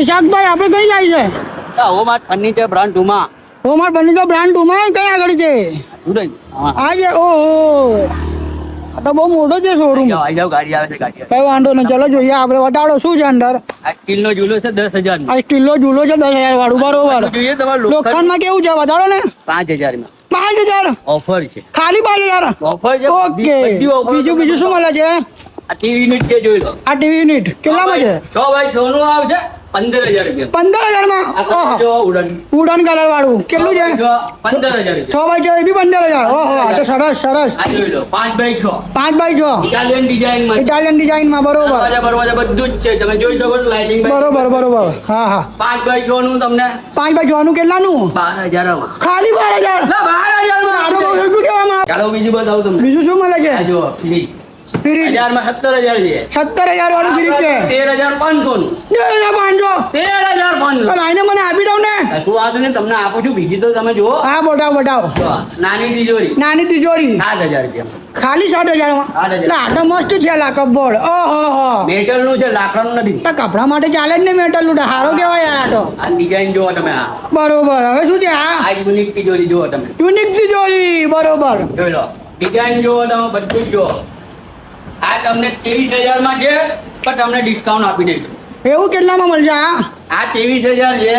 ઈશાકભાઈ આપણે કઈ જાય છે હોમાર્ટ ફર્નિચર બ્રાન્ડ 2 માં હોમાર્ટ ફર્નિચર બ્રાન્ડ 2 માં કઈ આગળ છે આ જે ઓહો આ તો બહુ મોટો છે શોરૂમ આવી જાવ ગાડી આવે છે ગાડી કઈ વાંધો નહીં ચલો જોઈએ આપણે વટાડો શું છે અંદર આ સ્ટીલનો ઝૂલો છે 10000 આ સ્ટીલનો ઝૂલો છે 10,000 વાળું બરોબર જોઈએ તમારે લોખંડમાં કેવું છે વટાડો ને 5000 માં 5,000 ઓફર છે ખાલી 5,000 ઓફર છે ઓકે બીજું શું મળે છે આ ટીવી યુનિટ કે જોઈ લો આ ટીવી યુનિટ કેટલામાં છે 6x6 નું આવશે 15000 રૂપિયા 15,000 માં ઓહો જો ઉડન ઉડાન કલર વાળું કેટલું છે 15000 6 બાય 6 એ બી 15,000 ઓહો આ તો સરસ સરસ આ જોઈ લો 5x6 5x6 ઇટાલિયન ડિઝાઇન માં ઇટાલિયન ડિઝાઇન માં બરોબર દરવાજા બધું જ છે તમે જોઈ શકો છો લાઇટિંગ બરોબર હા હા 5x6 નું તમને 5x6 નું કેટલાનું 12000 માં ખાલી 12,000 ના 12000 માં આડો બહુ એટલું કહેવામાં ચાલો બીજું બતાવું તમને બીજું શું મળે છે આ જો ફ્રી ફ્રીજ 1000 માં 17000 છે 17,000 વાળું ફ્રીજ છે 13500 નું 13,500 13500 લાઈને મને આપી દઉં ને શું વાંધો નહીં તમને આપું છું બીજી તો તમે જુઓ હા બતાવો જો, નાની તિજોરી નાની તિજોરી 7000 રૂપિયા ખાલી 60,000 માં 8,000. એટલે આ તો મસ્ત છે લા કપબોર્ડ ઓહો મેટલ નું છે લાકડાનું નથી આ કપડા માટે ચાલે જ ને મેટલ નું હારો કેવાય યાર આ તો આ ડિઝાઇન જુઓ તમે આ બરોબર હવે શું છે આ યુનિક તિજોરી જુઓ તમે યુનિક તિજોરી બરોબર જોઈ લો ડિઝાઇન જુઓ તમે બધું જ જુઓ આ તમને 23000 માં છે પણ તમને ડિસ્કાઉન્ટ આપી દઈશું એવું કેટલામાં મળશે આ 23000 છે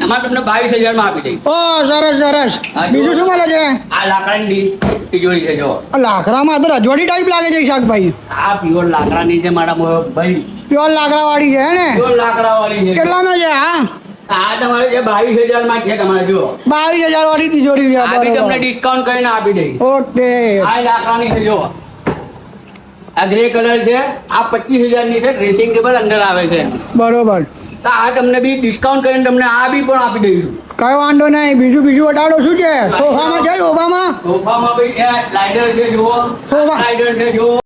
એમાં તમને 22000 માં આપી દઈશું ઓ સરસ બીજું શું મળે છે આ લાકડાની તિજોરી છે જો આ લાકડામાં તો રજવાડી ટાઈપ લાગે છે શાકભાઈ આ પ્યોર લાકડાની છે મારા ભાઈ પ્યોર લાકડા વાળી છે હે ને પ્યોર લાકડા વાળી છે કેટલામાં છે આ તમારે છે 22000 માં છે તમારે જો 22,000 વાળી તિજોરી છે આ બી તમને બરોબર ડિસ્કાઉન્ટ કરીને આપી દઈશ ઓકે આ લાકડાની છે જો આ ગ્રે કલર છે આ 25000 ની છે ડ્રેસિંગ ટેબલ અંદર આવે છે બરોબર તો આ તમને બી ડિસ્કાઉન્ટ કરીને તમને આ બી પણ આપી દઈશું કઈ વાંધો નહીં બીજું વટાડો શું છે સોફામાં છે સોફામાં સોફામાં બી છે સ્લાઇડર છે જુઓ સોફા. સ્લાઇડર છે જુઓ